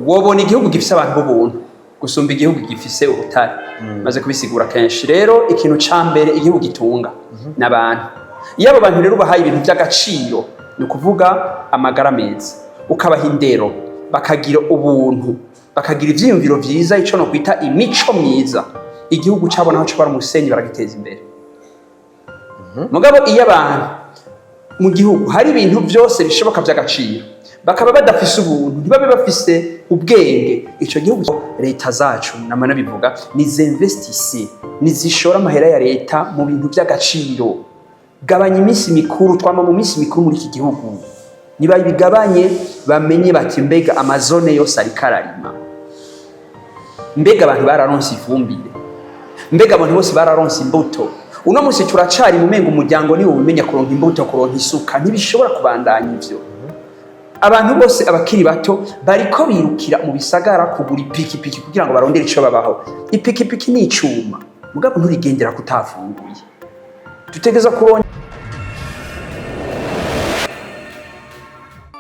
wobona igihugu gifise abantu b'ubuntu gusumba igihugu gifise ubutare maze kubisigura kenshi. Rero ikintu ca mbere igihugu gitunga n'abantu. Iyo abo bantu rero bahaye ibintu by'agaciro, ni kuvuga amagara meza, ukabaha indero, bakagira ubuntu, bakagira ivyiyumviro vyiza, ico no kwita imico myiza, igihugu cabona aho cobara umusenyi baragiteza imbere. Mugabo iyo abantu mu gihugu hari ibintu byose bishoboka by'agaciro, bakaba badafise ubuntu, ntibabe bafise ubwenge, ico gihugu leta zacu namana bivuga nizinvestise, nizishora amahera ya leta mu bintu by'agaciro. Gabanya iminsi mikuru, twama mu minsi mikuru muri iki gihugu, niba ibigabanye bamenye bati mbega amazone yose ari kararima, mbega abantu bararonse ifumbire, mbega abantu bose bararonse imbuto. Uno musi turacari mu mengo umuryango ni ubumenya kuronka imbuto, kuronka isuka, ntibishobora kubandanya ivyo. Abantu bose abakiri bato bariko birukira mu bisagara kugura ipikipiki kugira ngo barondere ico babaho. Ipikipiki ni icuma, mugabo nturigendera kutafunguye. Tutegeza kuronka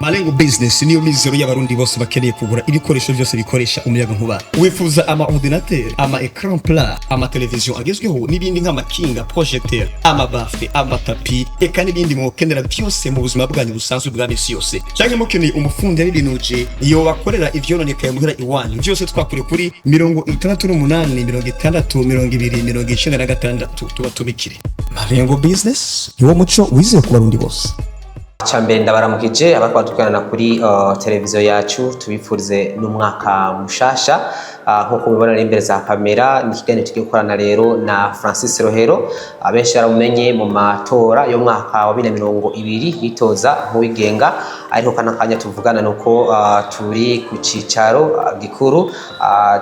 Malengo Business niyo mizero y'abarundi bose bakeneye kugura ibikoresho byose bikoresha umuyaga nkuba. Wifuza ama ordinateur, ama écran plat, ama television agezweho n'ibindi nk'amakinga, projecteur, ama bafle, ama tapi, eka n'ibindi mukenera byose mu buzima bwanyu busanzwe bwa misi yose. Cyangwa mukeneye umufundi y'ibinuje iyo bakorera ivyononekaye muhira iwanyu. Byose twakure kuri 68 tuba tubikire. Malengo Business niwo muco wizeye ku barundi bose. Chambere ndabaramukije abakwadukana kuri televiziyo yacu, tubifurize n'umwaka mushasha. Nkuko mubibona imbere za kamera, ni kiganiro tugiye gukorana rero na Francis Rohero, abenshi baramumenye mu matora yo mwaka wa 2020 yitoza mu wigenga. Ariko kanakanya tuvugana nuko turi ku cicaro gikuru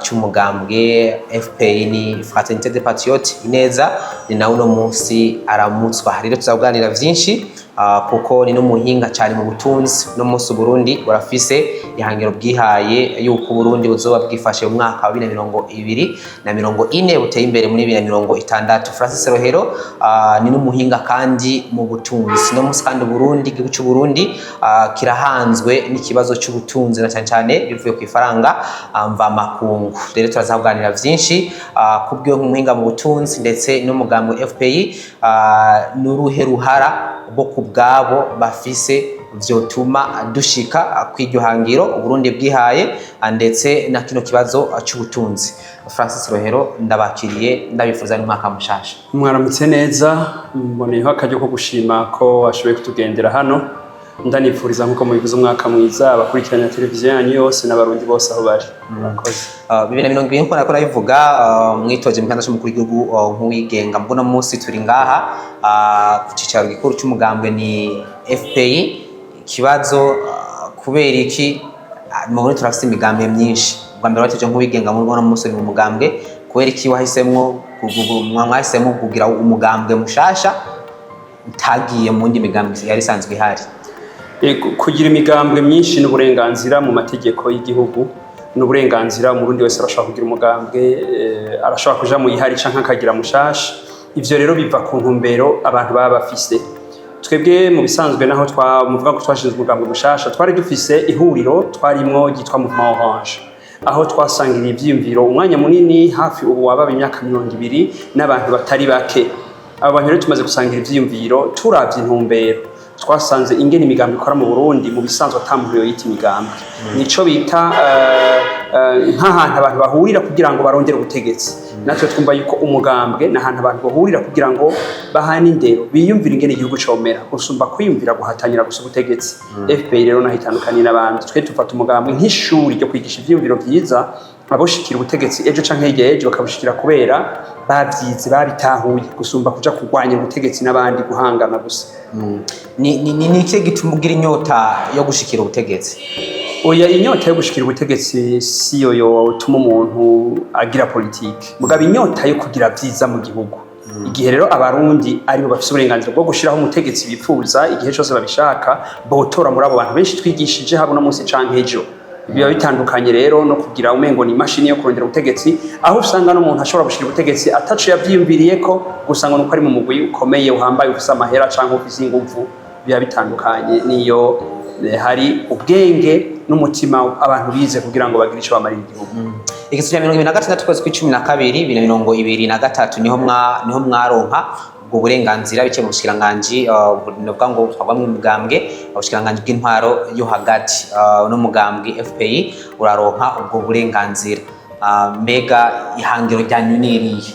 cy'umugambwe FPI ni Fraternité des Patriotes Ineza, ni nawe no munsi aramutswa. Rero tuzaganira vyinshi kuko ni n'umuhinga cyane mu butunzi. No munsi Burundi burafise ihangiro bwihaye yuko Burundi buzoba bwifashe mu mwaka wa 2040 buteye imbere muri 2060. Francis Rohero ni n'umuhinga kandi mu butunzi. No munsi kandi Burundi, igihugu cy'u Burundi kirahanzwe n'ikibazo cy'ubutunzi na cyane bivuye ku ifaranga mva makungu. Rero turazaganira vyinshi kubyo nk'umuhinga mu butunzi ndetse n'umugambo FPI n'uruhe ruhara bwo kubgabo bafise vyotuma dushika kw'iryo hangiro Burundi bwihaye ndetse na kino kibazo cy'ubutunzi. Francis Rohero ndabakiriye, ndabifuza n'umwaka mushasha. Mwaramutse neza, mboneyeho akaryo ko gushima ko washoboye kutugendera hano. Ndanifuriza nkuko mubivuze umwaka mwiza abakurikirana televiziyo yanyu yose n'abarundi bose aho bari. Murakoze. 2020 nko nakora bivuga mwitoje mukanda cyo mukuru w'igihugu nk'uwigenga. Mbona munsi turi ngaha ku cicaro gikuru cy'umugambwe ni FPI. Kibazo kubera iki mu turafite imigambi myinshi. Ubwambere wateje nk'uwigenga muri bona munsi mu mugambwe, kubera iki wahisemwo mwahisemo kugira umugambwe mushasha utagiye mu ndi migambi yari sanzwe ihari? Kugira imigambwe myinshi n'uburenganzira mu mategeko y'igihugu, n'uburenganzira umurundi wese arashaka kugira umugambwe, arashaka kuja mu ihari canke akagira mushasha. Ivyo rero biva ku ntumbero abantu baba bafise. Twebwe mu bisanzwe naho muvuga ko twashinzwe umugambwe mushasha, twari dufise ihuriro twarimwo gitwa Mouvement Orange, aho twasangira ivyiyumviro umwanya munini, hafi ubu wababa imyaka 20 n'abantu batari bake. Abo bantu rero tumaze gusangira ivyiyumviro, turavye intumbero, twasanze ingene imigambi ikora mu Burundi mu bisanzwe atamuhuriyo yita imigambi. Nico bita nk'ahantu abantu bahurira kugira ngo barondere ubutegetsi. Natwe twumva yuko umugambwe n'ahantu abantu bahurira kugira ngo bahane indero, biyumvira ingene igihugu comera gusumba kwiyumvira guhatanira gusa ubutegetsi. FPI rero nahitandukanye n'abandi, twe tufata umugambwe nk'ishuri ryo kwigisha ivyiyumviro vyiza, aboshikira ubutegetsi ejo canke hirya ejo bakabushikira kubera bavyize babitahuye gusumba kuja kurwanya ubutegetsi n'abandi guhangana gusa. Ni iki gitumugira inyota yo gushikira ubutegetsi? Oya, inyota yo gushikira ubutegetsi siyo yotuma umuntu agira politike, mugabo inyota yo kugira vyiza mu gihugu. Igihe rero abarundi ari bo bafise uburenganzira bwo gushiraho umutegetsi bifuza, igihe cyose babishaka botora muri abo bantu benshi twigishije habo no munsi canke ejo. Biba bitandukanye rero no kugira umengo ni mashini yo kurondera ubutegetsi, aho usanga no umuntu ashobora gushira ubutegetsi atacu yavyiyumviriye ko, gusanga nuko ari mu mugwi ukomeye uhambaye ufise amahera canke ufise inguvu. Biba bitandukanye niyo hari ubwenge n'umutima abantu bize kugira ngo bagire ico bamarira igihugu. Igice cya 2026 kwezi kwa 12 2023 niho mwaronka ubwo burenganzira bike mu bushikiranganje novuga ngo twabamwe mugambwe ubushikiranganje bw'intwaro yo hagati no mugambwe FPI uraronka ubwo burenganzira. Mbega ihangiro ryanyu niriye?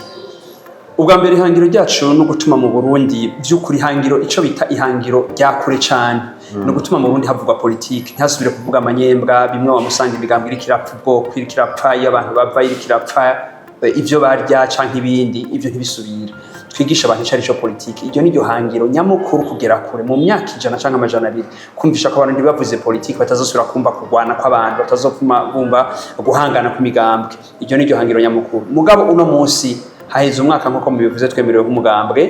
Ubwa mbere ihangiro ryacu no gutuma mu Burundi by'ukuri ihangiro ico bita ihangiro ryakure cyane no gutuma mu Burundi havugwa politiki ntasubire kuvuga amanyembwa bimwe wamusanga imigambi iri kirapfa ubwoko iri kirapfa y'abantu bava iri kirapfa ivyo barya canke ibindi ivyo ntibisubira twigisha abantu cyari cyo politiki iryo niryo hangiro nyamukuru kugera kure mu myaka 100 canke amajana 2 kumvisha ko abantu ndibavuze politiki batazosubira kumva kugwana kw'abantu batazofuma bumva guhangana ku migambwe iryo niryo hangiro nyamukuru mugabo uno munsi haheze umwaka nk'uko mubivuze twemerewe nk'umugambwe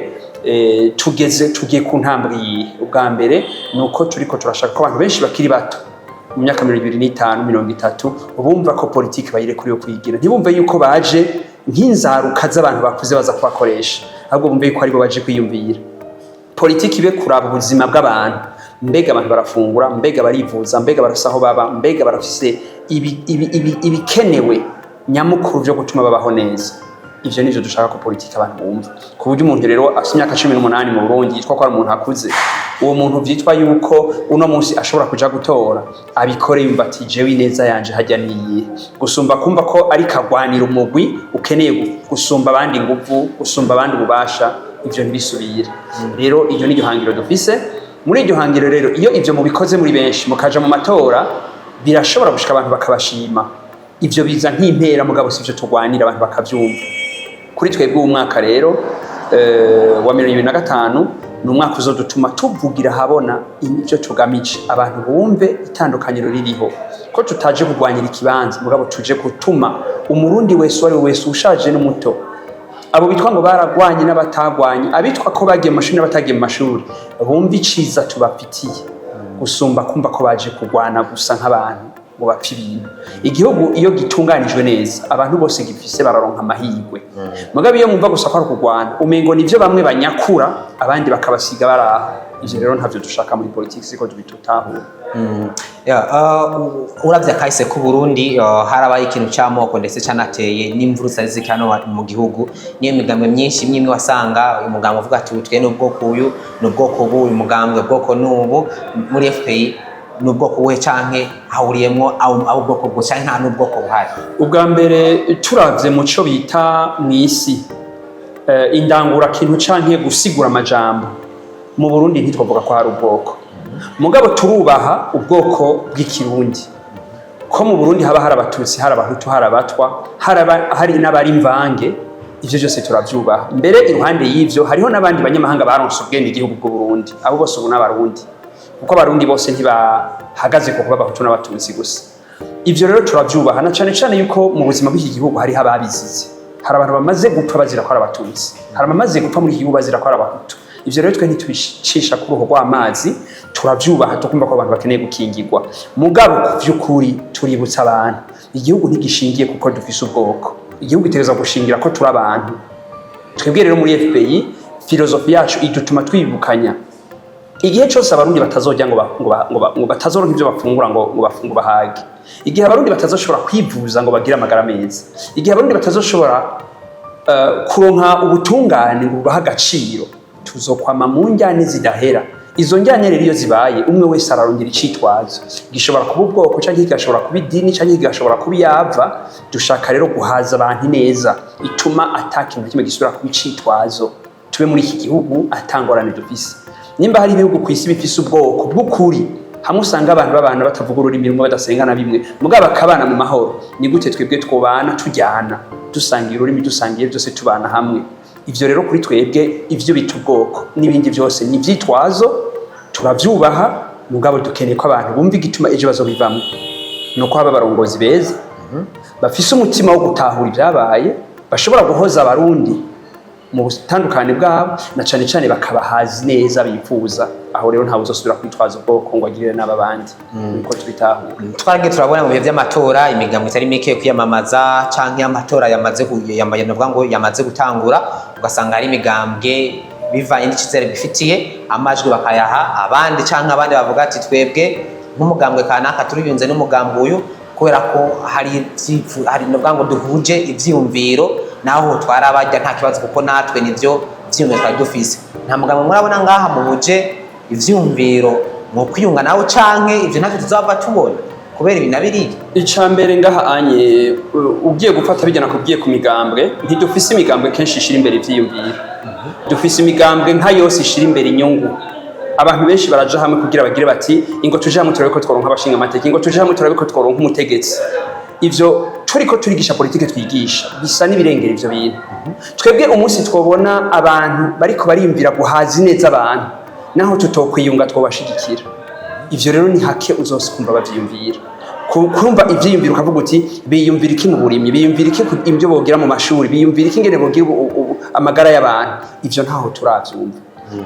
tugiye ku ntambwe ubwa mbere nuko turiko turashaka ko abantu benshi bakiri bato mu myaka 25-30 bumva ko politiki bayire kuri yo kwigira ntibumve yuko baje nk'inzaruka z'abantu bakuze baza kubakoresha ahubwo bumve yuko aribo baje kwiyumvira politiki ibe kuraba ubuzima bw'abantu mbega abantu barafungura mbega barivuza mbega barasaho baba mbega barafise ibikenewe nyamukuru byo gutuma babaho neza. Ivyo nivyo dushaka ko politiki abantu bumva ku buryo umuntu rero afite imyaka 18 mu Burundi yitwa ko ari umuntu akuze uwo muntu vyitwa yuko uno munsi ashobora kuja gutora abikore yumva ati jewe ineza yanje hajya niye gusumba kumva ko ari kagwanira umugwi ukeneye gusumba abandi nguvu gusumba abandi ububasha ivyo ntibisubire. Rero iryo ni hangiro dufise muri iryo hangiro rero iyo ivyo mubikoze muri benshi mukaja mu matora birashobora gushika abantu bakabashima ivyo biza nk'impera mugabo sivyo tugwanira abantu bakavyumva. Kuri twebwe umwaka rero wa 2025 n'umwaka uzodutuma tuvugira habona ivyo tugamije abantu bumve itandukanyiro ririho ko tutaje kugwanyira ikibanza mugabo tuje gutuma umurundi wese wari wese ushaje n'umuto abo bitwa ngo baragwanye n'abatagwanye abitwa ko bagiye mu mashuri n'abatagiye mu mashuri bumva iciza tubafitiye gusumba kumva ko baje kugwana gusa nk'abantu ngo bapfa ibintu. Igihugu iyo gitunganijwe neza abantu bose gifise bararonka amahirwe mugabe iyo mumva gusa ko ari kugwana umengo nivyo bamwe banyakura abandi bakabasiga baraha ivyo rero ntavyo dushaka muri politiki siko tubitutahura. Uravye kahise ku Burundi harabaye ikintu cy'amoko ndetse canateye n'imvuru zikano mu gihugu niyo migambwe myinshi imwe wasanga umugambwe uvuga ati utwe n'ubwoko uyu n'ubwoko ubu uyu mugambwe bwoko n'ubu muri FPI n'ubwoko buhe canke hahuriyemwo aho ubwoko bwo canke nta n'ubwoko buhari. Ubwa mbere turavye muco bita mwisi indangura kintu canke gusigura amajambo mu Burundi ntitwavuga ko hari ubwoko mugabo turubaha ubwoko bw'ikirundi ko mu Burundi haba hari abatutsi hari abahutu hari abatwa hari n'abari mvange ivyo byose turavyubaha. Mbere iruhande y'ivyo hariho n'abandi banyamahanga baronse ubwenge igihugu bw'u Burundi abo bose ubu n'abarundi kuko abarundi bose ntibahagaze ko kuba abahutu n'abatutsi gusa. Ivyo rero turavyubaha na cane cane yuko mu buzima bw'iki gihugu hari ababizize hari abantu bamaze gupfa bazira ko ari abatutsi hari abamaze gupfa muri iki gihugu bazira ko ari abahutu. Ivyo rero twe ntitubicisha ku ruho rw'amazi turavyubaha tukumva ko abantu bakeneye gukingirwa mugabo kuvyukuri tuributsa abantu igihugu ntigishingiye kuko dufise ubwoko igihugu gitereza gushingira ko turi abantu. Twebwe rero muri FPI filozofi yacu idutuma twibukanya igihe cyose abarundi batazojya ngo batazoronka ivyo bafungura ngo bahage igihe abarundi batazoshobora kwivuza ngo bagire amagara meza igihe abarundi batazoshobora kuronka ubutungane ngo baha agaciro tuzokwama mu njyane zidahera. Izo njyane rero iyo zibaye umwe wese ararongera icitwazo gishobora kuba ubwoko canke gishobora kuba idini canke gishobora kuba yava. Dushaka rero guhaza abantu neza ituma atakintu kimwe gisubira kuba icitwazo tube muri iki gihugu atangorane dufise. Nimba hari ibihugu kwisi bifise ubwoko bw'ukuri hamwe usanga abantu babana batavuga ururimi rumwe badasenga na bimwe mugabo bakabana mu mahoro ni gute twebwe twobana tujyana dusangiye ururimi dusangiye byose tubana hamwe. Ivyo rero kuri twebwe ivyo bita ubwoko n'ibindi byose ni vyitwazo turavyubaha mugabo dukeneye ko abantu bumva igituma ejo bazobivamo nuko haba barongozi beza bafise umutima wo gutahura ibyabaye bashobora guhoza abarundi mu butandukane bwabo na cane cane bakabahazi neza bifuza. Aho rero ntawe uzosubira kwitwaza ubwoko ngo agirire n'abandi niko tubitahura. Twarage turabona mu bihe by'amatora imigambo itari mike kwiyamamaza canke amatora yamaze gutangura ugasanga ari imigambwe bivanye n'icizere bifitiye amajwi bakayaha abandi canke abandi bavuga ati twebwe nk'umugambwe kanaka turiyunze n'umugambwe uyu kubera ko hari n'ubwango duhuje ivyiyumviro naho twarabajya nta kibazo kuko natwe nivyo vyiyumviro twari dufise. Nta mugambwe murabona ngaha muhuje ivyiyumviro mu kwiyunga nawe canke ivyo ntacyo tuzava tubona kubera ibi nabiriye. Icambere ngaha anye ugiye gufata bijyana kubwiye ku migambwe ntidufise imigambwe kenshi ishira imbere ivyiyumviro. Dufise imigambwe nka yose ishira imbere inyungu. Abantu benshi baraja hamwe kugira bagire bati ingo tuje hamwe turabe ko tworonka abashinga amateka, ingo tuje hamwe turabe ko tworonka umutegetsi. Ivyo turiko turigisha politike twigisha bisa n'ibirengera ivyo bintu. Twebwe umunsi twobona abantu bariko bariyumvira guhaza neza abantu naho tutokwiyunga twobashigikira. Ivyo rero ni hake uzoskumva bavyiyumvira. Kumva ivyiyumviro ukavuga uti biyumvira iki mu burimyi, biyumvira iki ibyo bogira mu mashuri, biyumvira iki ngene bogira amagara y'abantu. Ivyo ntaho turavyumva.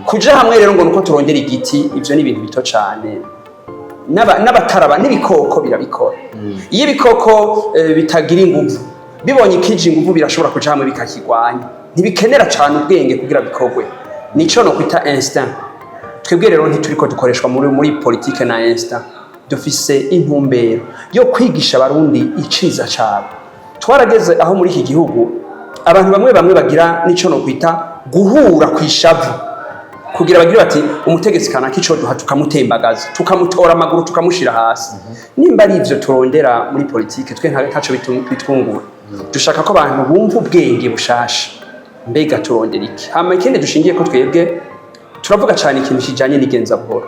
Kuja hamwe rero ngo nuko turongera igiti ivyo ni ibintu bito cyane. N'abataraba n'ibikoko birabikora. Iyo ibikoko bitagira inguvu bibonye ikije inguvu birashobora kuja hamwe bikakigwanya. Ntibikenera cyane ubwenge kugira bikogwe. Nico no kwita instinct. Twebwe rero ntituriko dukoreshwa muri politique na instinct. Dufise intumbero yo kwigisha abarundi iciza cyabo. Twarageze aho muri iki gihugu abantu bamwe bagira nico no kwita guhura kwishavu kugira bagira bati umutegetsi kanaka ico duha tukamutembagaza tukamutora amaguru tukamushira hasi. Nimba ari ivyo turondera muri politique twe ntaco bitwungura. Dushaka ko abantu bumva ubwenge bushasha. Mbega turondera iki? Hama ikindi dushingiye ko twebwe turavuga cyane ikintu kijanye n'igenza buhoro.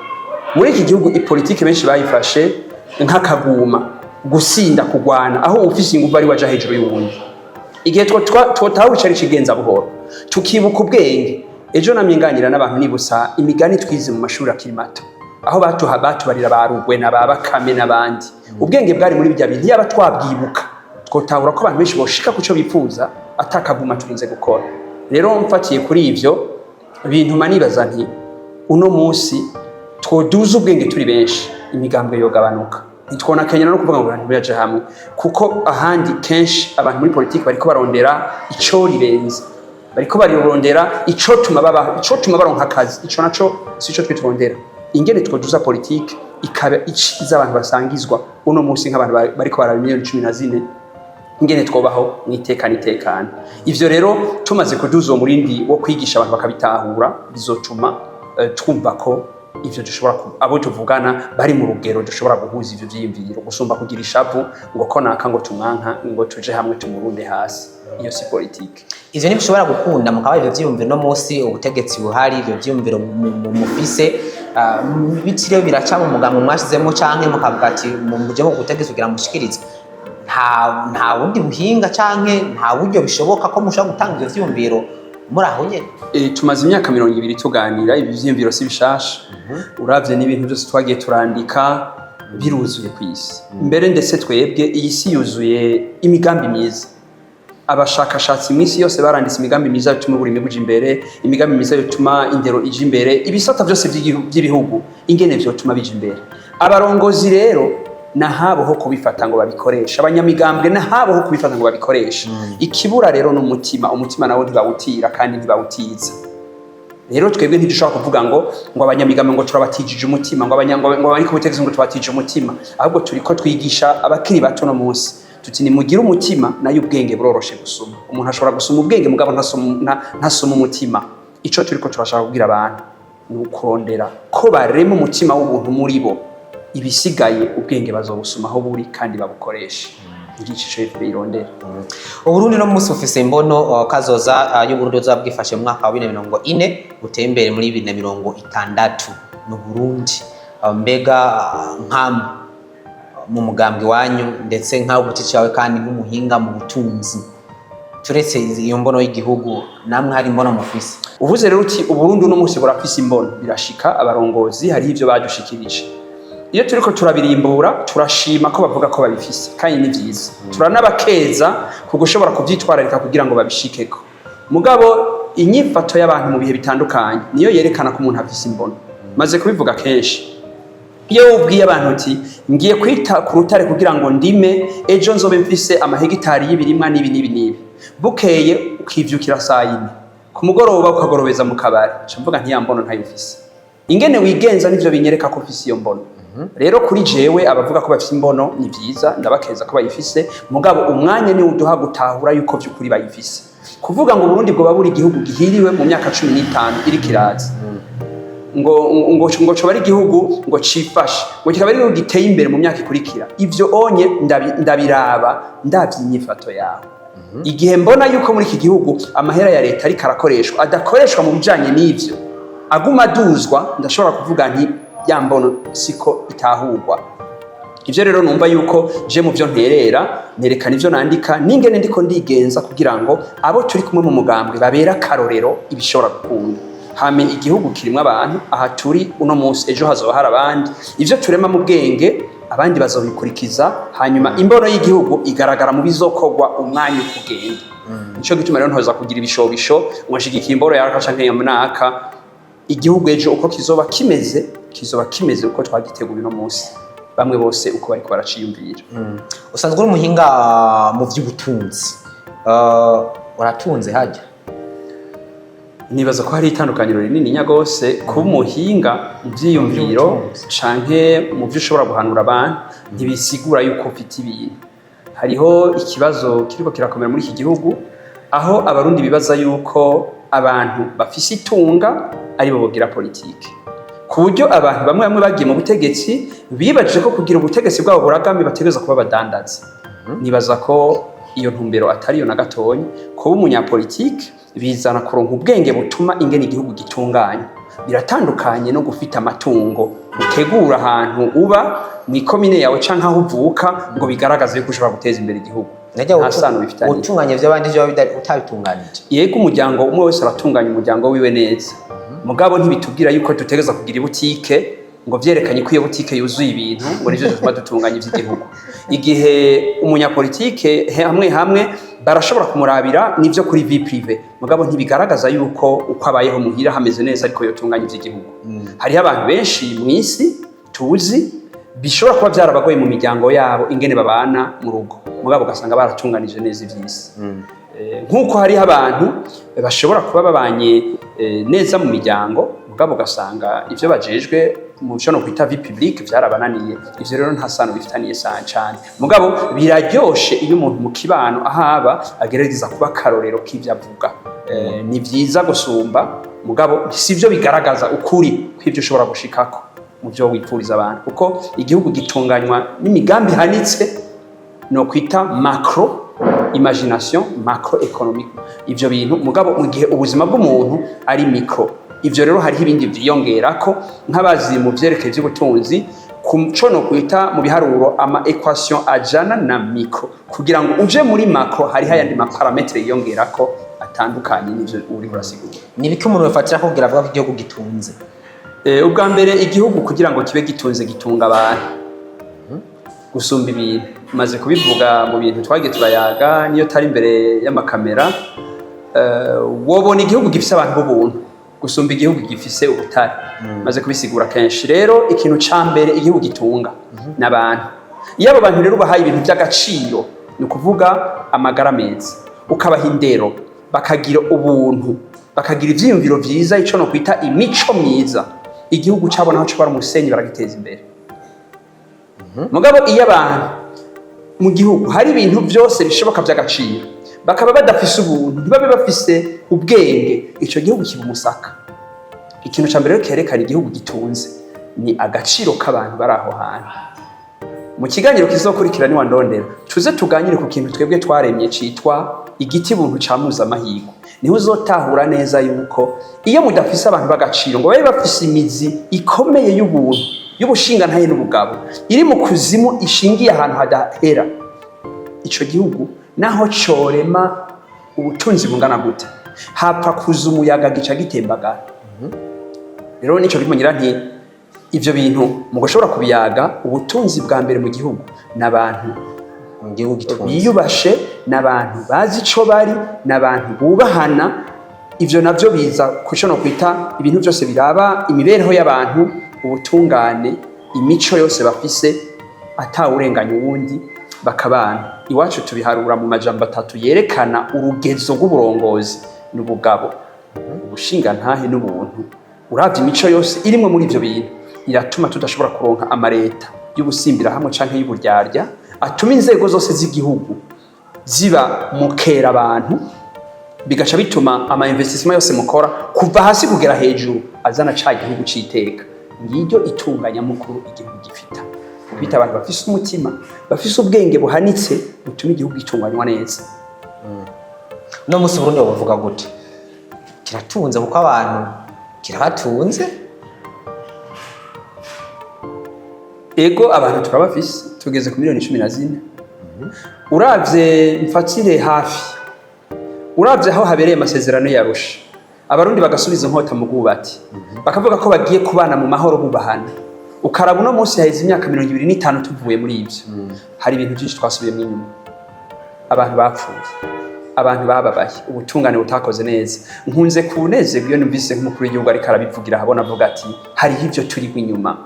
Muri iki gihugu ipolitike benshi bayifashe nk'akaguma gusinda kugwana aho ufise ingufu ari waja hejuru y'uwundi. Igihe twotaho bicari kigenza buhoro tukibuka ubwenge. Ejo namyenganira n'abantu nibusa imigani twize mu mashuri akiri mato aho batubarira barugwe na babakame n'abandi. Ubwenge bwari muri bijya bintu yaba twabwibuka twotahura ko abantu benshi boshika kuco bifuza atakaguma turinze gukora. Rero mfatiye kuri ivyo bintu manibaza nti uno munsi twoduza ubwenge turi benshi imigambwe yogabanuka. Nitwona Kenya no kuvuga ngo abantu baje hamwe kuko ahandi kenshi abantu muri politiki bariko barondera ico ribenze, bariko barondera ico tuma baronka akazi. Ico naco sico twitondera. Ingene twoduza politiki ikaba iciza abantu basangizwa uno munsi nk'abantu bariko baraba miliyoni 14 ingene twobaho nitekana. Ivyo rero tumaze kuduza umurindi wo kwigisha abantu bakabitahura bizotuma twumva ko ivyo dushobora abo tuvugana bari mu rugero dushobora guhuza ivyo vyiyumviro gusumba kugira ishavu ngo konaka ngo tumwanka ngo tuje hamwe tumurunde hasi. Iyo si politique. Ivyo ni bishobora gukunda mukaba ivyo vyiyumviro no munsi ubutegetsi buhari ivyo vyiyumviro mufise bitire biraca mu mugambo mwashizemo canke mukavuga ati muje mu gutegeka kugira mushikirize. Nta wundi buhinga canke nta buryo bishoboka ko mushobora gutanga ivyo vyiyumviro muri aho nyene. Tumaze imyaka 20 tuganira ibi vyiyumviro si bishasha. Uravye n'ibintu byose twagiye turandika biruzuye kwisi. Mbere ndetse twebwe iyi si yuzuye imigambi myiza. Abashakashatsi mwisi yose baranditse imigambi myiza bituma buri mibuje imbere, imigambi myiza bituma indero ije imbere, ibisata byose by'ibihugu ingene vyotuma bije imbere. Abarongozi rero nahabo ho kubifata ngo babikoresha, abanyamigambwe nahabo ho kubifata ngo babikoresha. Ikibura rero umutima nawo ntibawutira kandi ntibawutiza. Rero twebwe ntidushaka kuvuga ngo abanyamigambwe ngo turabatijije umutima, ngo bari ku butegetsi ngo tubatije umutima, ahubwo turiko twigisha abakiri bato no munsi tuti ni mugira umutima nayo ubwenge buroroshe gusoma. Umuntu ashobora gusoma ubwenge mugabo ntasoma umutima. Ico turiko turashaka kubwira abantu ni ukurondera ko barema umutima w'ubuntu muri bo, ibisigaye ubwenge bazobusoma aho buri kandi babukoresha. Igice birondera. Uburundi no munsi ufise imbono kazoza y'Uburundi uzabwifashe mu mwaka wa 2040 utembere muri 2060 no Burundi. Mbega nkam mu mugambi wanyu ndetse nkaho guti cyawe kandi nk'umuhinga mu butunzi turetse iyo mbono y'igihugu namwe hari imbono mufise. Uvuze rero uti Uburundi no munsi burafise imbono birashika abarongozi hari ivyo badushikirije. Iyo turiko turabirimbura turashima ko bavuga ko babifise kandi ni vyiza. Turanabakeza kugushobora kuvyitwararika kugira ngo babishikeko. Mugabo inyifato y'abantu mu bihe bitandukanye niyo yerekana ko umuntu afise imbono. Maze kubivuga kenshi. Iyo ubwiye abantu uti ngiye kwita ku rutare kugira ngo ndime ejo nzobe mfise amahegitari y'ibirimwa nibi bukeye ukivyukira saa 4 ku mugoroba ukagorobeza mu kabari mvuga ntiyambono ntayufise ingene wigenza nivyo binyereka ko ufise iyo mbono rero kuri jewe abavuga ko bafite imbono ni byiza ndabakeza ko bayifise mugabo umwanya ni uduha gutahura yuko by'ukuri bayifise kuvuga ngo Burundi bwo baburi igihugu gihiriwe mu myaka 15 iri kirazi ngo coba ari igihugu ngo cifashe ngo kikaba ari igihugu giteye imbere mu myaka ikurikira ivyo onye ndabiraba ndavyinyifato yawe igihe mbona yuko muri iki gihugu amahera ya leta ari karakoreshwa adakoreshwa mu bijanye n'ivyo aguma duzwa ndashobora kuvuga nti yambono siko itahurwa ivyo rero numva yuko je mu byo nterera nerekana ivyo nandika ningene ndiko ndigenza kugira ngo abo turi kumwe mu mugambwe babera karorero ibishobora gukunda hame igihugu kirimo abantu aha turi uno munsi ejo hazoba hari abandi ivyo turema mu bwenge abandi bazobikurikiza hanyuma imbono y'igihugu igaragara mu bizokogwa umwanya ukugenda nico gituma rero ntoza kugira ibishobisho umashigikira imboro yarakasha nk'iyo munaka igihugu ejo uko kizoba kimeze uko twagiteguye uno munsi bamwe bose uko bariko baraciyumvira usanzwe uri umuhinga mu by'ubutunzi uratunze hajya nibaza ko hari itandukaniro rinini nyagose kuba umuhinga mu byiyumviro canke mu byo ushobora guhanura abantu ntibisigura yuko ufite ibintu hariho ikibazo kiriko kirakomera muri iki gihugu aho abarundi bibaza yuko abantu bafise itunga ari bo bogira politike ku buryo abantu bamwe bagiye mu butegetsi bibajije ko kugira ubutegetsi bwabo buragami bategereza kuba badandaza nibaza ko iyo ntumbero atariyo na gatonyi kuba umunyapolitike bizana kuronka ubwenge butuma ingene igihugu gitunganya biratandukanye no gufita amatungo utegura ahantu uba ni komine yawe canke aho uvuka ngo bigaragaze yuko ushobora guteza imbere igihugu utunganya vy'abandi byo utabitunganije yego umuryango umwe wese aratunganya umuryango wiwe neza mugabo ntibitubwira yuko dutegeza kugira ibutike ngo vyerekanye ko iyo butike yuzuye ibintu ngo nivyo dutuma dutunganya ivy'igihugu igihe umunyapolitike hamwe barashobora kumurabira nivyo kuri vie prive mugabo ntibigaragaza yuko uko abayeho muhira hameze neza ariko yotunganya ivy'igihugu hariho abantu benshi mw'isi tuzi bishobora kuba vyarabagoye mu miryango yabo ingene babana mu rugo mugabo ugasanga baratunganije neza ivy'isi nk'uko hariho abantu bashobora kuba babanye neza mu miryango mugabo ugasanga ivyo bajejwe mu cyo no kwita vie publique vyarabananiye ivyo rero nta sano bifitaniye cyane mugabo biraryoshe iyo umuntu mu kibano ahaba agerageza kuba karorero k'ivyo avuga ni vyiza gusumba mugabo sivyo bigaragaza ukuri kw'ivyo ushobora gushikako mu byo wipfuriza abantu kuko igihugu gitunganywa n'imigambi hanitse no kwita macro imagination macro économique ivyo bintu mugabo mu gihe ubuzima bw'umuntu ari micro ivyo rero hariho ibindi vyiyongerako nk'abazi mu vyerekeye vy'ubutunzi co no kwita mu biharuro ama equation ajana na micro kugira ngo uje muri macro hariho ayandi maparametre yiyongerako atandukanye n'ivyo uri urasigura nibiki umuntu yafatira kugira avuga ko igihugu gitunze ubwa mbere igihugu kugira ngo kibe gitunze gitunga abantu gusumba ibintu maze kubivuga mu bintu twagiye turayaga niyo tari imbere y'amakamera wobona igihugu gifise abantu b'ubuntu gusumba igihugu gifise ubutare maze kubisigura kenshi rero ikintu ca mbere igihugu gitunga n'abantu iyo abo bantu rero bahaye ibintu by'agaciro ni ukuvuga amagara meza ukabaha indero bakagira ubuntu bakagira ivyiyumviro vyiza ico no kwita imico myiza igihugu cabo naho cobara umusenyi baragiteza imbere mugabo iyo abantu mu gihugu hari ibintu byose bishoboka by'agaciro bakaba badafise ubuntu ntibabe bafise ubwenge ico gihugu kiba umusaka ikintu ca mbere kerekana igihugu gitunze ni agaciro k'abantu bari aho hantu mu kiganiro kizokurikira ni wandondera tuze tuganire ku kintu twebwe twaremye citwa igiti buntu camuza amahirwe niho uzotahura neza yuko iyo mudafise abantu b'agaciro ngo babe bafise imizi ikomeye y'ubuntu y'ubushinga ntaye n'ubugabo iri mu kuzimu ishingiye ahantu hadahera ico gihugu naho corema ubutunzi bungana gute hapfa kuza umuyaga gica gitembagara rero nico bimunyira nti ivyo bintu mu gushobora kubiyaga ubutunzi bwa mbere mu gihugu n'abantu mu gihugu gitunze biyubashe n'abantu bazi ico bari n'abantu bubahana ivyo navyo biza kuco no kwita ibintu byose biraba imibereho y'abantu ubutungane imico yose bafise atawurenganya uwundi bakabana iwacu tubiharura mu majambo 3 yerekana urugezo rw'uburongozi n'ubugabo ubushinga ntahe n'ubuntu uravye imico yose irimwe muri ivyo bintu iratuma tudashobora kuronka amareta y'ubusimbira hamwe canke y'uburyarya atuma inzego zose z'igihugu ziba mukera abantu bigaca bituma ama investissement yose mukora kuva hasi kugera hejuru azana ca gihugu citeka. Ngiryo itunganya mukuru igihugu gifita bita abantu bafise umutima bafise ubwenge buhanitse butuma igihugu gitunganywa neza. No musi Burundi bavuga gute? Kiratunze kuko abantu kirabatunze. Ego abantu turabafise tugeze ku miliyoni 14. Uravye mfatire hafi. Uravye aho habereye amasezerano yarusha. Abarundi bagasubiza inkota mu bwubati. Bakavuga ko bagiye kubana mu mahoro bubahana. Ukaraba uno munsi haheze imyaka 25 tuvuye muri ivyo. Hari ibintu byinshi twasubiyemo inyuma. Abantu bapfuye. Abantu bababaye. Ubutungane butakoze neza. Nkunze kunezerwa iyo numvise nk'umukuru w'igihugu ariko arabivugira habona avuga ati hari ivyo turi inyuma.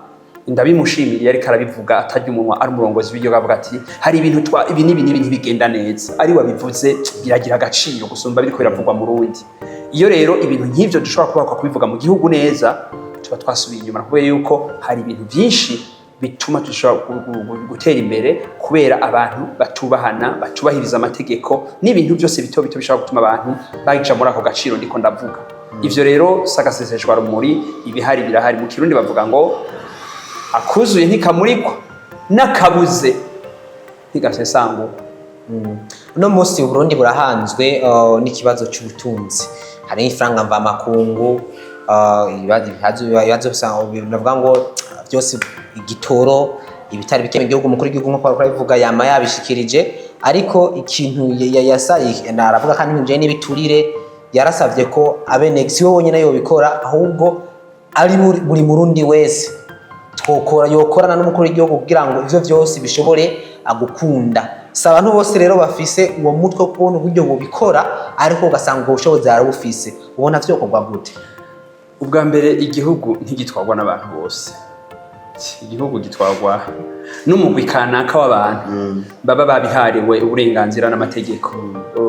Ndabimushimiriye ariko arabivuga atajya umunwa ari umurongozi w'igihugu avuga ati hari ibintu ibi n'ibintu bigenda neza. Ari wabivuze biragira agaciro gusumba biriko biravugwa mu rundi. Iyo rero ibintu nk'ivyo dushobora kubakwa kubivuga mu gihugu neza tuba twasubiye inyuma kubera yuko hari ibintu byinshi bituma dushobora gutera imbere kubera abantu batubahana batubahiriza amategeko n'ibintu byose bito bishobora gutuma abantu bagica muri ako gaciro ndiko ndavuga. Ivyo rero sagaseseshwa rumuri ibihari birahari mu Kirundi bavuga ngo akuzuye ntikamurikwa nakabuze ntigasesangwa. Uno munsi Burundi burahanzwe n'ikibazo cy'ubutunzi. Hari ifaranga mva makungu ibibazo navuga ngo byose igitoro ibitari bike mu gihugu mukuru w'igihugu nk'uko baravuga yama yabishikirije ariko ikintu naravuga kandi nje n'ibiturire yarasavye ko abenexio wonyene yo bikora ahubwo ari buri murundi wese twokora yokorana n'umukuru w'igihugu kugira ngo ivyo byose bishobore agukunda. Si abantu bose rero bafise uwo mutwe kubona uburyo bubikora ariko ugasanga ubushobozi arabufise. Ubona vyokorwa gute? Ubwa mbere igihugu ntigitwarwa n'abantu bose. Igihugu gitwarwa n'umugwi kanaka w'abantu baba babihariwe uburenganzira n'amategeko.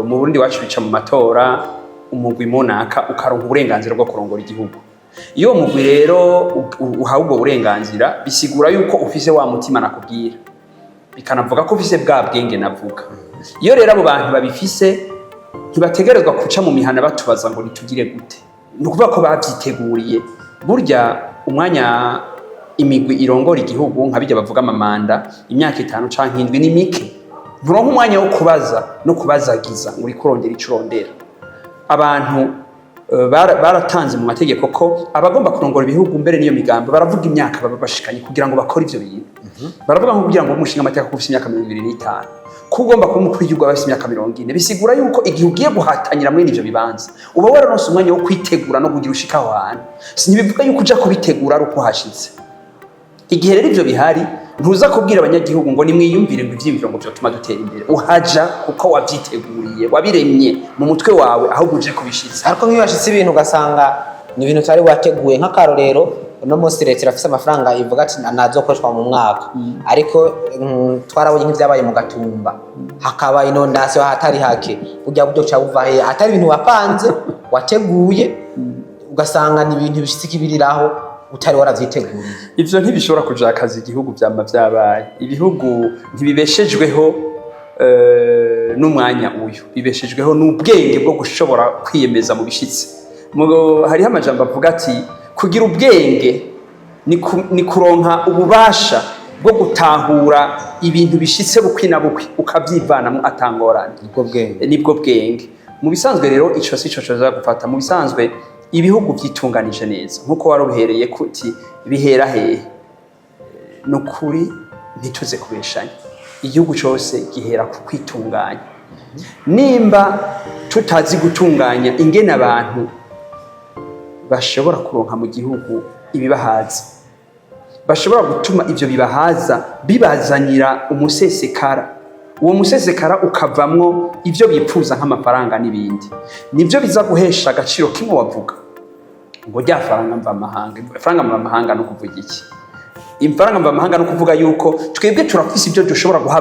Mu Burundi wacu bica mu matora umugwi monaka ukaronka uburenganzira bwo kurongora igihugu. Iyo mugwi rero uhawe ubwo burenganzira bisigura yuko ufise wa mutima nakubwira. Bikanavuga ko ufise bwa bwenge navuga. Iyo rero abo bantu babifise ntibategerezwa kuca mu mihana batubaza ngo nitugire gute. Nukuvuga ko bavyiteguriye. Burya umwanya imigwi irongora igihugu nkabijya bavuga amamanda imyaka 5 canke 7 ni mike. Nturonka umwanya wo kubaza no kubazagiza ngo uri kurondera icurondera. Abantu baratanze mu mategeko ko abagomba kurongora ibihugu mbere niyo migambo baravuga imyaka baba bashikanye kugira ngo bakore ivyo bintu. Baravuga ngo kugira ngo umushinga amateka kufise imyaka 25 kugomba kuba umukuru w'igihugu abafise imyaka 40 bisigura yuko igihe ugiye guhatanyira muri ivyo bibanza uba wararonse umwanya wo kwitegura no kugira ushika aho hantu. Sinibivuga yuko uja kubitegura ari uko hashitse. Igihe rero ivyo bihari ntuza kubwira abanyagihugu ngo nimwiyumvire ngo ivyimviro ngo byotuma dutera imbere. Uhaja kuko wavyiteguriye wabiremye mu mutwe wawe aho guje kubishitsa. Ariko nk'iyo bashitse ibintu ugasanga ni ibintu utari wateguye nk'akarorero uno munsi leta irafise amafaranga ivuga ati nazokoreshwa mu mwaka ariko twarabonye nk'ivyabaye mu Gatumba hakaba inondasiyo hatari hake burya buryo ca buvahe atari ibintu wapanze wateguye ugasanga ni ibintu bishitse kibiriraho utari waravyiteguriye. Ivyo ntibishobora kuja akazi igihugu vyama vyabaye. Ibihugu ntibibeshejweho n'umwanya uyu bibeshejweho n'ubwenge bwo gushobora kwiyemeza mu bishitsi. Hariho amajambo avuga ati kugira ubwenge ni kuronka ububasha bwo gutahura ibintu bishitse bukwi na bukwi ukavyivanamo atangorane. Nibwo bwenge. Mu bisanzwe rero ico sico coza gufata. Mu bisanzwe ibihugu vyitunganije neza nkuko waruhereye kuti bihera hehe nukuri ntituze kubeshanya. Igihugu cyose gihera ku kwitunganya. Nimba tutazi gutunganya ingene abantu bashobora kuronka mu gihugu ibibahaza bashobora gutuma ivyo bibahaza bibazanira umusesekara. Uwo musesekara ukavamwo ivyo bipfuza nk'amafaranga n'ibindi. Nivyo biza guhesha agaciro kimwe wavuga ngo rya faranga mva mahanga. Faranga mva mahanga no kuvuga iki? Imfaranga mva mahanga no kuvuga yuko twebwe turafise ivyo dushobora guha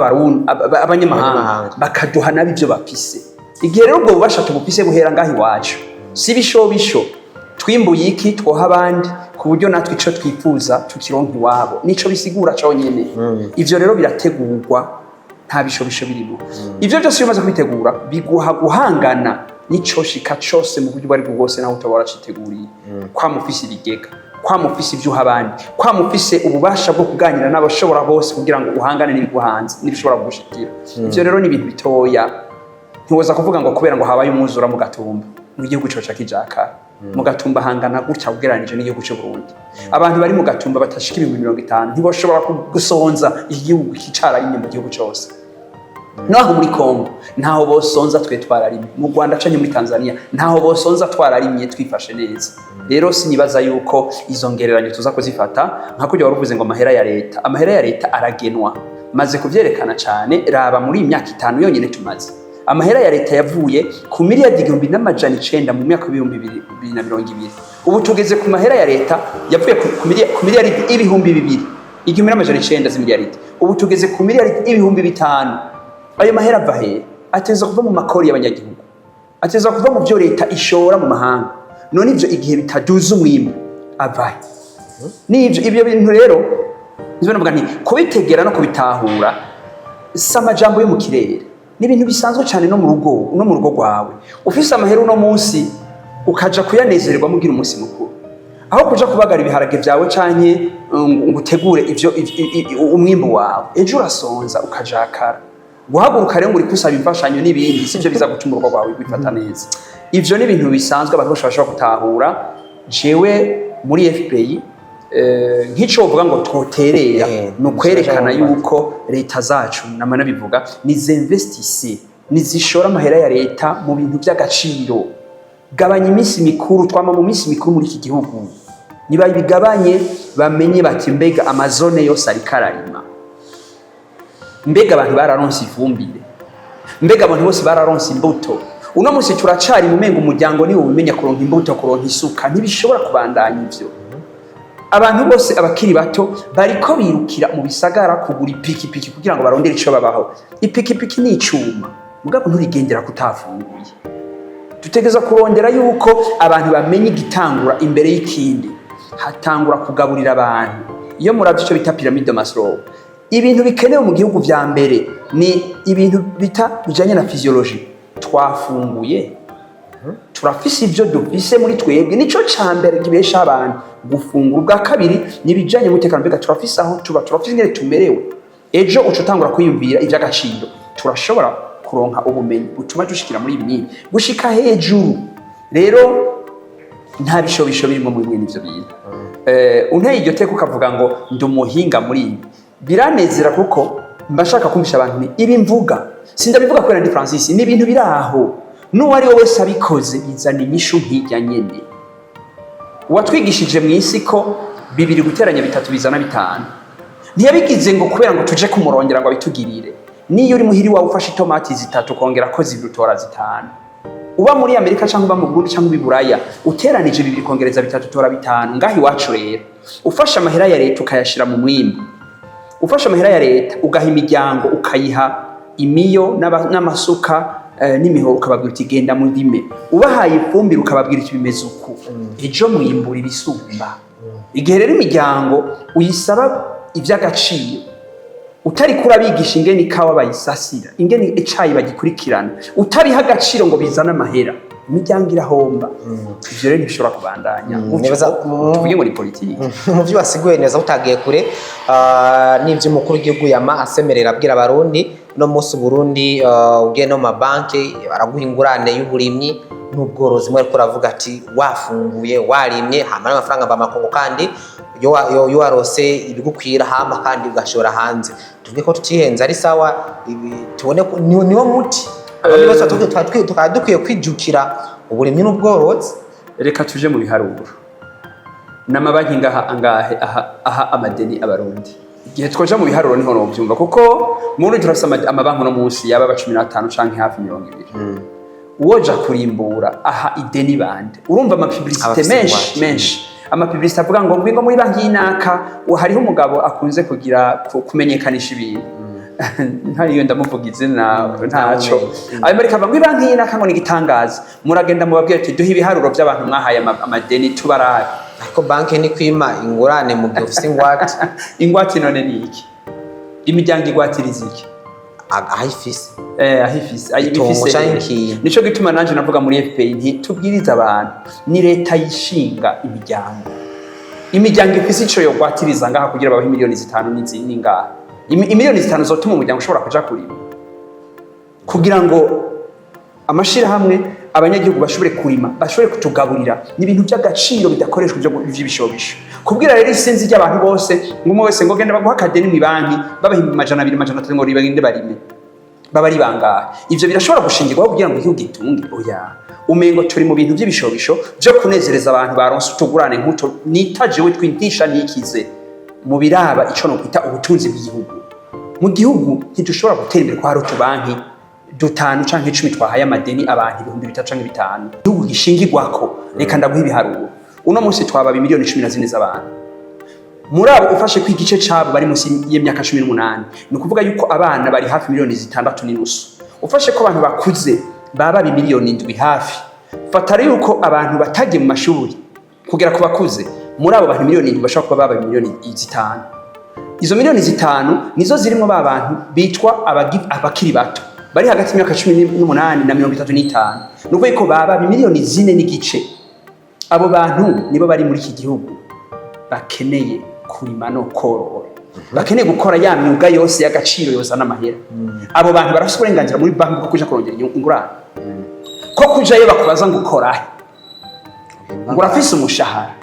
abanyamahanga bakaduha nabi ivyo bafise. Igihe rero ubwo bubasha tubufise buhera ngahi wacu. Si bisho twimbuye iki twoha abandi ku buryo natwe ico twifuza tukironka iwabo nico bisigura cyonyene ivyo rero birategurwa nta bishobisho birimo ivyo byose bimaze kwitegura biguha guhangana nico shika cyose mu buryo bari bwose naho utabara citeguriye kwa mufisi bigega kwa mufisi ibyo abandi kwa mufise ububasha bwo kuganira n'abashobora bose kugira ngo uhangane n'ibiguhanze n'ibishobora kugushikira ivyo rero ni ibintu bitoya ntiwoza kuvuga ngo kubera ngo habaye umwuzura mu Gatumba mu gihugu cyo cakijaka mu Gatumba hangana gutya ugeranije n'igihugu cyo Burundi abantu bari mu Gatumba batashika 50 ntiboshobora gusonza igihugu kicara rimwe mu gihugu cyose naho muri Kongo ntaho bosonza twe twararimye mu Rwanda canke muri Tanzania ntaho bosonza twararimye twifashe neza rero sinibaza yuko izo ngereranyo tuza kuzifata nka kujya waruvuze ngo amahera ya leta aragenwa maze kuvyerekana cyane raba muri imyaka 5 yonyene tumaze amahera ya leta yavuye ku miliyari 1,900 mu myaka 2020 ubu tugeze ku mahera ya leta yavuye ku miliyari 2,000 1,900 z'imiliyari ubu tugeze ku miliyari 5,000 ayo mahera ava he ateza kuva mu makori y'abanyagihugu ateza kuva mu byo leta ishora mu mahanga none ivyo igihe bitaduza umwimbo ava n'ivyo ibyo bintu rero nivyo navuga nti kubitegera no kubitahura samajambo yo mu kirere ni ibintu bisanzwe cyane no mu rugo rwawe ufise amahera uno munsi ukaja kuyanezererwa mugira umunsi mukuru aho kuja kubagara ibiharage byawe canke ngutegure ivyo umwimbo wawe ejo urasonza ukajakara guhaguruka rero muri kusaba imfashanyo n'ibindi sivyo biza gutuma urugo rwawe gwifata neza ivyo ni ibintu bisanzwe abantu bashobora gutahura jewe muri FPI nk'ico uvuga ngo twoterera no kwerekana yuko leta zacu namana bivuga nizinvestise nizishora amahera ya leta mu bintu by'agaciro gabanya iminsi mikuru twama mu minsi mikuru muri iki gihugu niba bigabanye bamenye bati mbega amazone yose ari kararima mbega abantu bararonse ifumbire mbega abantu bose bararonse imbuto uno munsi turacari mu mengo umuryango ni ubimenya kuronka imbuto kuronka isuka ntibishobora kubandanya ivyo abantu bose abakiri bato bariko birukira mu bisagara kugura ipikipiki kugira ngo barondere ico babaho ipikipiki ni icuma mugabo nturigendera kutafunguye dutegeza kurondera yuko abantu bamenye igitangura imbere y'ikindi hatangura kugaburira abantu iyo muravye ico bita pyramide Maslow ibintu bikenewe mu gihugu vya mbere ni ibintu bita bijanye na physiology twafunguye turafise ivyo dufise muri twebwe nico cambere gibesha abantu gufungura bwa kabiri nibijanye mu tekano mbega turafise aho turafise ngere tumerewe ejo ucutangura kwiyumvira ivy'agaciro turashobora kuronka ubumenyi butuma dushikira muri ibi gushika hejuru rero nta bishobisho birimo muri mwe nivyo bintu unteye iryo teko ukavuga ngo ndumuhinga muri ibi biranezera kuko mbashaka kumvisha abantu ibi mvuga sindabivuga kubera ndi Francis ni ibintu biraho n'uwari wowe wese abikoze bizana inyishu nk'ijya nyene watwigishije mu isi ko 2 guteranya 3 bizana 5 ntiyabigize ngo kubera ngo tuje kumurongera ngo abitugirire niyo uri muhiri wawe ufashe itomati 3 kongera ko zirutora 5 uba muri Amerika cyangwa uba mu Burundi cyangwa mu Buraya uteranije 2 kongereza 3 tora 5 ngahi wacu rero ufashe amahera ya leta ukayashira mu mwimbo ufashe amahera ya leta ugaha imiryango ukayiha imiyo n'amasuka n'imihoro ukababwira uti genda mu ndime ubahaye ifumbire ukababwira iti bimeze uku ejo mwimbura ibisumba igihe rero imiryango uyisaba ivy'agaciro utari kurabigisha ingene ikawa bayisasira ingene icayi bagikurikirana utabiha agaciro ngo bizana amahera imiryango irahomba ivyo rero ntibishobora kubandanya tuvuge muri politiki mu byo wasiguye neza utagiye kure n'ivyo umukuru w'igihugu yama asemerera abwira abarundi no munsi Burundi ugiye no mabanki baraguha ingurane y'uburimyi n'ubworozi mwe ariko ravuga ati wafunguye warimye hama n'amafaranga bamakongo kandi yo warose ibigukwira hama kandi ugashora hanze tuvuge ko tutihenza ari sawa tubone niwo muti abantu bose tukadukwiye kwijukira uburimyi n'ubworozi reka tuje mu biharuro n'amabanki ngaha angahe aha amadeni abarundi igihe twoja mu biharuro niho no byumva kuko muri turafise amabanki no munsi yaba 15 canke hafi 20 uwoja kurimbura aha ideni bande urumva ama publicité menshi ama publicité avuga ngo ngwingo muri banki y'inaka hariho umugabo akunze kugira kumenyekanisha ibintu ntariyo ndamuvuga izina ntaco ayo marika bamwe banki y'inaka ngo nigitangaza muragenda mubabwira ati duhe ibiharuro by'abantu mwahaye amadeni tubaraye ariko banki ni kwima ingurane mu gihe ufite ingwate ingwate none ni iki imiryango igwatiriza iki ahifise ayibifise nico gituma nanje navuga muri FPI nti tubwiriza abantu ni leta yishinga imiryango ifise ico yo gwatiriza ngaha kugira babahe miliyoni 5 n'izindi ngaha imiliyoni 5 zotuma umuryango ushobora kuja kurima kugira ngo amashira hamwe abanyagihugu bashobore kurima bashobore kutugaburira n'ibintu by'agaciro bidakoreshwa by'ibishobisho kubwira rero isenzi ry'abantu bose ngumwe wese ngo genda baguha kadeni mu banki babahimba 200 300 ngo ribagende barime babari bangahe ivyo birashobora gushingirwaho kugira ngo igihugu gitunge oya umengo turi mu bintu by'ibishobisho byo kunezereza abantu baronse utugurane nk'uto nitaje we twintisha nikize mu biraba ico no kwita ubutunzi bw'igihugu mu gihugu ntidushobora gutera imbere kwa rutu banki dutanu canke 10 twahaye amadeni abantu 2000 canke 5 igihugu gishingirwako reka ndaguha ibiharuro uno munsi twaba miliyoni 14 z'abantu muri abo ufashe ku igice cabo bari munsi y'imyaka 18 ni kuvuga yuko abana bari hafi miliyoni 6.5 ufashe ko abantu bakuze baba miliyoni 7 hafi fatari yuko abantu batagiye mu mashuri kugera ku bakuze muri abo bantu miliyoni 7 bashobora kuba baba miliyoni 5 izo miliyoni 5 nizo zirimo ba bantu bitwa abakiri bato bari hagati y'imyaka 18 na 35 nuko yuko baba miliyoni 4 n'igice abo bantu nibo bari muri iki gihugu bakeneye kurima no korora bakeneye gukora ya myuga yose y'agaciro yozana amahera abo bantu barafite uburenganzira muri banki bwo kuja kurongera ingurane ko kujayo bakubaza ngo ukora ngo urafise umushahara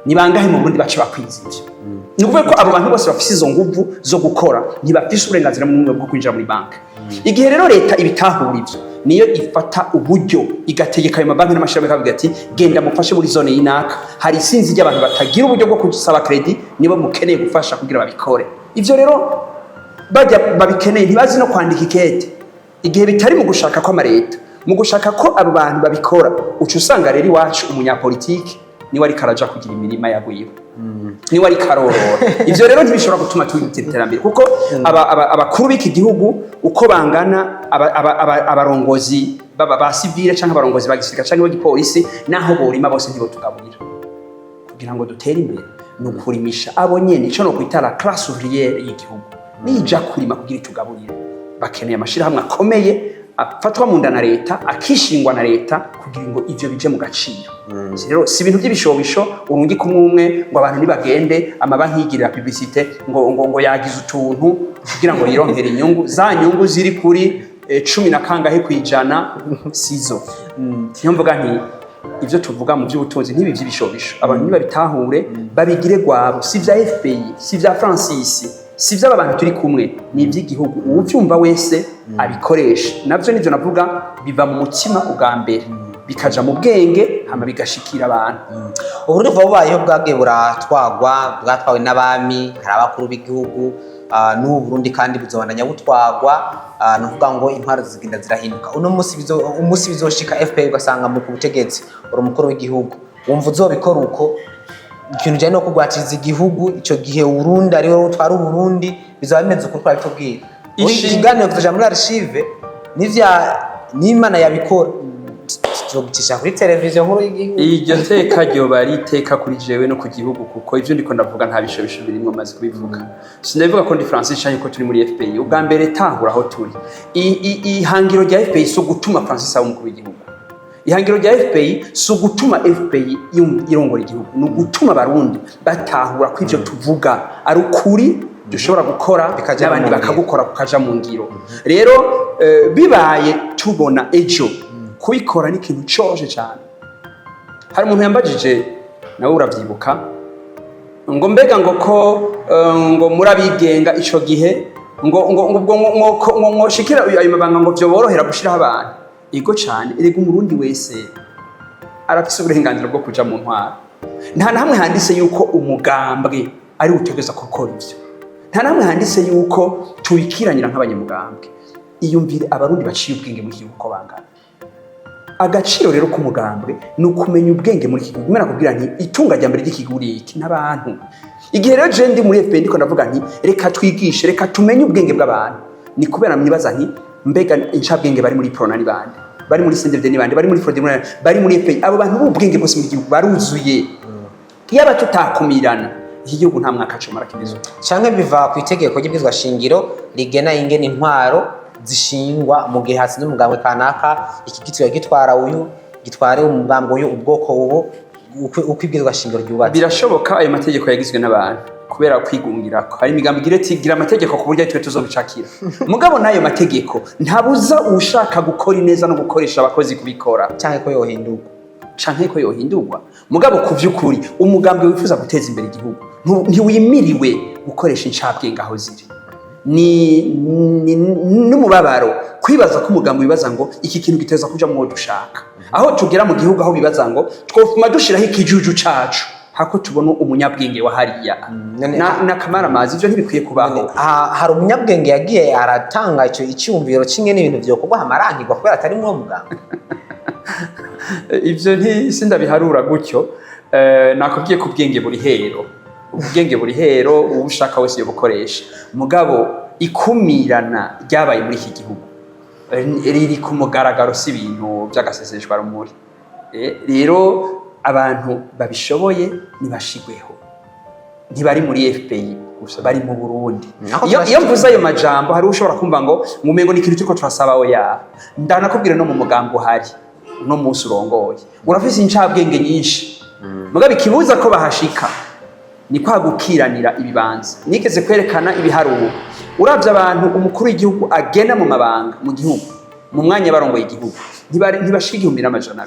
ni bangahe mu Burundi bace bakwizije nukuvuga ko abo bantu bose bafise izo nguvu zo gukora ntibafise uburenganzira mu bwo kwinjira muri banki igihe rero leta ibitahura ivyo niyo ifata uburyo igategeka ayo mabanki n'amashirahamwe kavuga ati genda mufashe muri zone y'inaka hari isinzi ry'abantu batagira uburyo bwo gusaba credit nibo mukeneye gufasha kugira babikore ivyo rero bajya babikeneye ntibazi no kwandika ikete igihe bitari mu gushaka ko amareta mu gushaka ko abo bantu babikora uca usanga rero iwacu umunyapolitiki niwe ari karaja kugira imirima yaguyeho niwe ari karorora ivyo rero ntibishobora gutuma twitira iterambere kuko abakuru b'iki gihugu uko bangana abarongozi ba civile canke abarongozi ba gisirikare canke b'igipolisi naho borima bose ntibo tugaburira kugira ngo dutere imbere no kurimisha abo nyene ico no kwita la classe ouvrière y'igihugu nija kurima kugira tugaburira bakeneye amashirahamwe akomeye afatwa mu nda na leta akishingwa na leta kugira ngo ivyo bije mu gaciro rero si ibintu by'ibishobisho urungi kumwe ngo abantu nibagende amabanki yigirira publicité ngo yagize utuntu kugira ngo yironkere inyungu za nyungu ziri kuri 10 na kangahe kwijana sizo niyo mvuga nti ivyo tuvuga mu by'ubutunzi ntibi by'ibishobisho abantu nibabitahure babigire gwabo si vya FPI si vya Francis si vya abantu turi kumwe ni iby'igihugu uvyumva wese abikoresha navyo nivyo navuga biva mu mutima ugambere bikaja mu bwenge hama bigashikira abantu uburundi kuva bubayeho bwagiye bwatwawe n'abami hari abakuru b'igihugu n'ubu Burundi kandi buzobandanya butwagwa nuvuga ngo intwaro zigenda zirahinduka uno munsi bizoshika FPI ugasanga mu butegetsi uri umukuru w'igihugu wumva uzobikora uko ikintu janye no kugwatiriza igihugu ico gihe Burundi ari wowe utwara Burundi bizaba bimeze uko twabitubwira ikiganiro kuja muri archive n'Imana yabikora tuzogucisha kuri televiziyo nkuru y'igihugu iryo teka ryo bari iteka kuri jewe no ku gihugu kuko ivyo ndiko ndavuga nta bishobisho birimwe maze kubivuga sinavuga ko ndi Francis canke ko turi muri FPI ubwa mbere tahura aho turi ihangiro rya FPI so gutuma Francis aba umukuru w'igihugu ihangiro rya FPI so gutuma FPI irongora igihugu no gutuma abarundi batahura ko ivyo tuvuga ari ukuri dushobora gukora n'abandi bakagukora kukaja mu ngiro rero bibaye tubona ejo kubikora ni ikintu cyoje cyane hari umuntu yambajije nawe uravyibuka ngo mbega ngo ko ngo murabigenga ico gihe ngo mwoshikira ayo mabanga ngo byo borohera gushiraho abantu ego cyane erega umurundi wese arafise uburenganzira bwo kuja mu ntwara nta namwe handitse yuko umugambwe ari utegeza gukora ivyo nta namwe handitse yuko tubikiranira nk'abanyamugambwe iyumvire abarundi baciye ubwenge mu gihugu ko bangana agaciro rero k'umugambwe ni ukumenya ubwenge muri iki gihugu mera kubwira nti itunga rya mbere ry'igihugu iki n'abantu igihe rero je ndi muri FPI ndiko ndavuga nti reka twigishe reka tumenye ubwenge bw'abantu ni kubera mwibaza nti mbega incabwenge bari muri Prona ni bande, bari muri CNDD ni bande, bari muri Frode bari muri FPI, abo bantu b'ubwenge bose mu gihugu baruzuye. Yaba tutakumirana iki gihugu nta mwaka cyo marakibizo canke biva ku itegeko ry'ibizwa shingiro rigena ingene intwaro zishingwa mu gihe hasi n'umugambwe kanaka iki gitwa gitwara uyu gitware umugambwe uyu ubwoko ubu uko ibizwa shingiro ryubatse. Birashoboka ayo mategeko yagizwe n'abantu kubera kwigungira ko hari imigambi gira amategeko ku buryo twe tuzobicakira. Mugabo nayo mategeko ntabuza ushaka gukora ineza no gukoresha abakozi kubikora canke ko yohindurwa. Mugabo ku vy'ukuri umugambi wifuza guteza imbere igihugu ntiwimiriwe gukoresha incabwenge aho ziri. Ni n'umubabaro kwibaza ko umugambi wibaza ngo iki kintu giteza kuja mu dushaka. Aho tugera mu gihugu aho bibaza ngo twofuma dushiraho ikijuju cacu hako tubona umunyabwenge wa hariya na kamara mazi ivyo ntibikwiye kubaho. Hari umunyabwenge yagiye aratanga ico icyumviro kimwe n'ibintu byo kubaha amarangirwa kubera atari mu mugambi. Ivyo sindabiharura gutyo. Nakubwiye ko ubwenge buri hero, ubwenge buri hero ubushaka wese yobukoresha. Mugabo ikumirana ryabaye muri iki gihugu riri ku mugaragaro si ibintu by'agaseseshwa rumuri. Rero abantu babishoboye nibashigweho, ntibari muri FPI gusa bari mu Burundi. Iyo mvuze ayo majambo hari ushobora kumva ngo mumengo ni ikintu turiko turasaba oya, ndanakubwira no mu mugambo hari no munsi urongoye urafise incabwenge nyinshi. Mugabo ikibuza ko bahashika ni kwa gukiranira ibibanza. Nigeze kwerekana ibiharuro uravye abantu umukuru w'igihugu agena mu mabanga mu gihugu mu mwanya barongoye igihugu ntibashika 1200.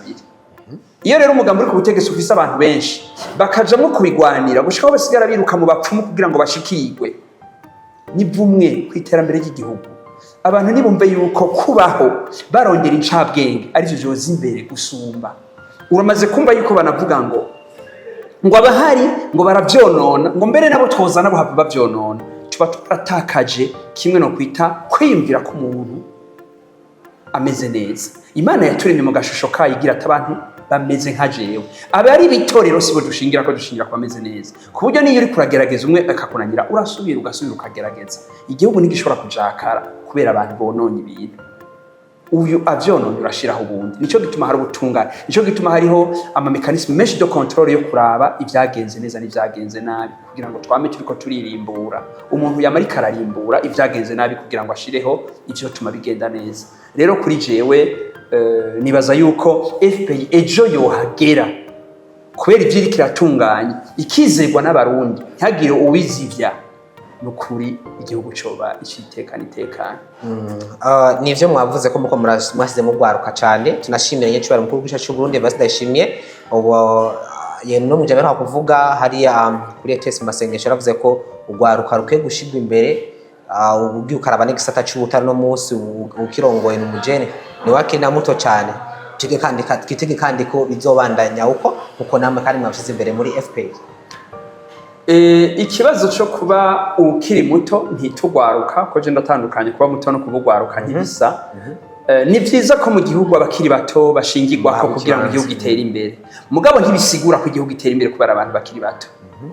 Iyo rero umugambi uri ku butegetsi ufise abantu benshi bakajamwo kubigwanira gushika aho basigara biruka mu bapfumu kugira ngo bashikirwe ni bumwe kwiterambere ry'igihugu. Abantu nibumve yuko kubaho barongera incabwenge arivyo vyoza imbere gusumba. Uramaze kumva yuko banavuga ngo abahari ngo baravyonona ngo mbere nabo twozana bo hava bavyonona. Tuba turatakaje kimwe no kwita kwiyumvira ko umuntu ameze neza. Imana yaturemye mu gashusho kayo igira ati abantu bameze nka jewe. Abari bitorero sibo dushingira ko dushingira ko ameze neza. Ku buryo niyo uri kuragerageza umwe akakunanira urasubira ukagerageza. Igihugu ntigishobora kujakara kubera abantu bononye ibintu. Uyu avyononye urashiraho ubundi. Nico gituma hari ubutungane. Nico gituma hariho ama mechanisme menshi de control yo kuraba ivyagenze neza n'ivyagenze nabi kugira ngo twame turiko turirimbura. Umuntu yamari kararimbura ivyagenze nabi kugira ngo ashireho ivyo tuma bigenda neza. Rero kuri jewe nibaza yuko FPI ejo yohagera kubera ivyo kiratunganye ikizegwa n'abarundi ntagire uwizivya nukuri igihugu coba icitekana itekana. Nivyo mwavuze ko muko mwasize mu gwaruka cyane. Tunashimire nyecyo bari mukuru w'ishacu cy'u Burundi basindashimiye ubo yeno muje bari kuvuga hari kuri test masengesho yaravuze ko ugwaruka ruke gushigwa imbere ubugi ukaraba n'igisata cy'ubutari no munsi ukirongoye n'umujene ni wakina muto cyane. Kitege kandi ko bizobandanya uko namwe kandi mwabishize imbere muri FPI. Ikibazo cyo kuba ukiri muto ntitugwaruka ko je ndatandukanye kuba muto no kubugwaruka ntibisa. Ni vyiza ko mu gihugu abakiri bato bashingirwa ko kugira ngo igihugu gitere imbere. Mugabo ntibisigura ko igihugu gitere imbere kubera abantu bakiri bato.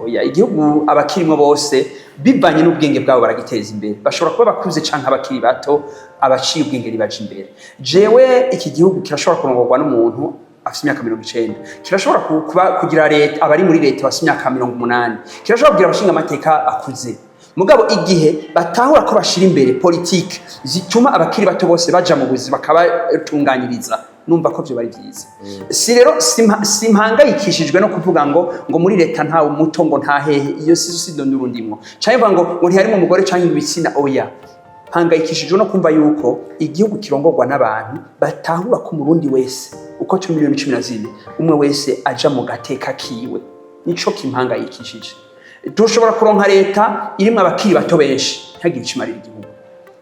Oya, igihugu abakirimo bose bivanye n'ubwenge bwabo baragiteza imbere. Bashobora kuba bakuze canke abakiri bato abaciye ubwenge ribaje imbere. Jewe iki gihugu kirashobora kurongorwa n'umuntu afite imyaka 90, kirashobora kugira leta abari muri leta bafite imyaka 80, kirashobora kugira abashinga amateka akuze. Mugabo igihe batahura ko bashira imbere politique zituma abakiri bato bose baja mu buzi bakabatunganyiriza, numva ko byo bari byiza. Si rero simpangayikishijwe no kuvuga ngo muri leta nta umuto ngo nta hehe, iyo si ndondurundimwo cyangwa ngo ntihari mu mugore cyangwa ibitsina oya. Hangayikishijwe no kumva yuko igihugu kirongorwa n'abantu batahura ko umurundi wese uko 10,014 umwe wese aja mu gateka kiwe. Nico kimpangayikishije. Dushobora kuronka leta irimo abakiri bato benshi ntagire ikimarira igihugu.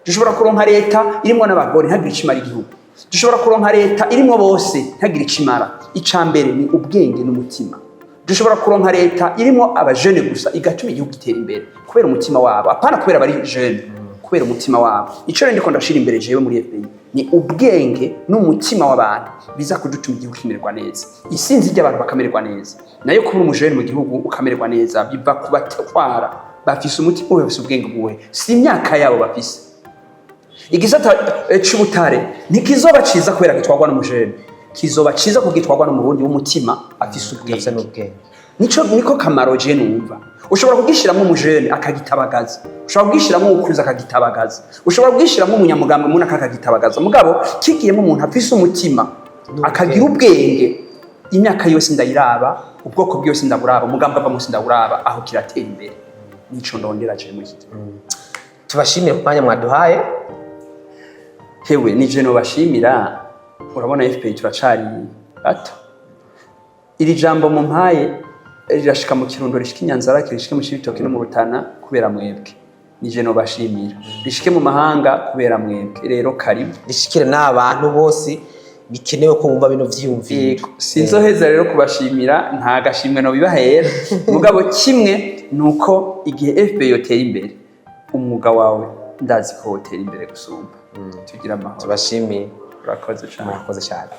Dushobora kuronka leta irimo n'abagore ntagire ikimarira igihugu. Dushobora kuronka leta irimo bose ntagire ikimara. Icambere ni ubwenge n'umutima. Dushobora kuronka leta irimo abajene gusa igatuma igihugu gitera imbere kubera umutima wabo, apana kubera bari jeune, kubera umutima wabo. Ico rero ndiko ndashira imbere jewe muri FPI ni ubwenge n'umutima w'abantu biza kudutuma igihugu kimererwa neza. Isinzi ry'abantu bakamererwa neza. Nayo kubura umujene mu gihugu ukamererwa neza biva kubatwara bafise umutima wese ubwenge bwe. Si imyaka yabo bafise. igisata c'ubutare ntikizoba ciza kubera gitwarwa n'umujene, kizoba ciza ko gitwarwa n'umurundi w'umutima afise ubwenge. Niko kamaro je numva. Ushobora kugishiramwo umujene akagitabagaza, ushobora kugishiramwo ukuza akagitabagaza, ushobora kugishiramwo umunyamugambo umuntu akagitabagaza, mugabo kigiyemo umuntu afise umutima akagira ubwenge, imyaka yose ndayiraba, ubwoko bwose ndaburaba, umugambo ava munsi ndaburaba, aho kiratera imbere. Nico ndondera je mu iki. Tubashimire ku mwanya mwaduhaye. Hewe nije no bashimira, urabona FPI turacari bato. Iri jambo mu mpaye rirashika mu Kirundo, rishika Inyanzarake, rishike mu Cibitoke no mu Rutana kubera mwebwe. Nije no bashimira. Rishike mu mahanga kubera mwebwe. Rero karibu. Rishikire n'abantu bose bikenewe ko bumva bino vyiyumviro. Sinzoheza rero kubashimira, nta gashimwe no bibahera. Mugabo kimwe nuko igihe FPI yotera imbere, umwuga wawe ndazi ko wotera imbere gusumba. Tugira amahoro. Tubashimiye. Urakoze cyane. Murakoze cyane.